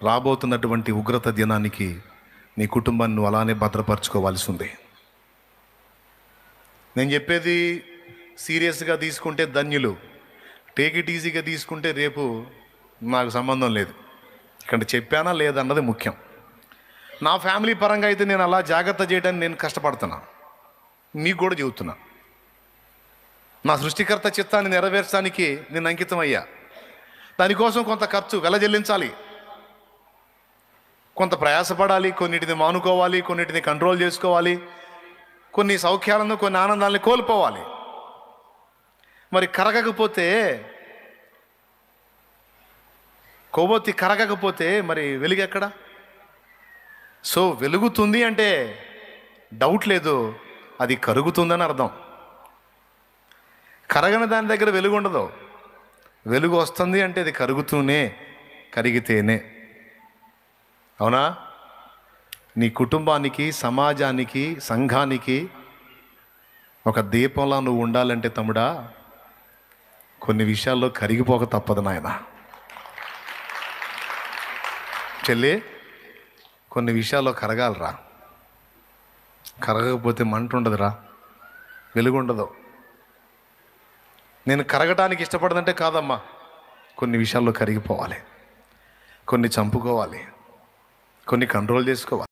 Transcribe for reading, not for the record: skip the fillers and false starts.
రాబోతున్నటువంటి ఉగ్రత దినానికి నీ కుటుంబాన్ని నువ్వు అలానే భద్రపరచుకోవాల్సి ఉంది. నేను చెప్పేది సీరియస్గా తీసుకుంటే ధన్యులు, టేక్ ఇట్ ఈజీగా తీసుకుంటే రేపు నాకు సంబంధం లేదు. ఇక్కడ చెప్పానా లేదన్నది ముఖ్యం. నా ఫ్యామిలీ పరంగా అయితే నేను అలా జాగ్రత్త చేయడానికి నేను కష్టపడుతున్నా, మీకు కూడా చెబుతున్నా. నా సృష్టికర్త చిత్తాన్ని నెరవేర్చడానికి నేను అంకితం అయ్యా. దానికోసం కొంత ఖర్చు వెలజల్లించాలి, కొంత ప్రయాసపడాలి, కొన్నిటిని మానుకోవాలి, కొన్నిటిని కంట్రోల్ చేసుకోవాలి, కొన్ని సౌఖ్యాలను కొన్ని ఆనందాలని కోల్పోవాలి. మరి కరగకపోతే, కొవ్వొత్తి కరగకపోతే మరి వెలుగు ఎక్కడ? సో వెలుగుతుంది అంటే డౌట్ లేదు, అది కరుగుతుందని అర్థం. కరగని దాని దగ్గర వెలుగు ఉండదు. వెలుగు వస్తుంది అంటే అది కరుగుతూనే, కరిగితేనే. అవునా? నీ కుటుంబానికి, సమాజానికి, సంఘానికి ఒక దీపంలా నువ్వు ఉండాలంటే తమ్ముడా, కొన్ని విషయాల్లో కరిగిపోక తప్పదు నాయన. చెల్లి, కొన్ని విషయాల్లో కరగాలరా. కరగకపోతే మంట ఉండదురా, వెలుగు ఉండదు. నేను కరగటానికి ఇష్టపడదంటే కాదమ్మా, కొన్ని విషయాల్లో కరిగిపోవాలి, కొన్ని చంపుకోవాలి, కొన్ని కంట్రోల్ చేసుకోవాలి.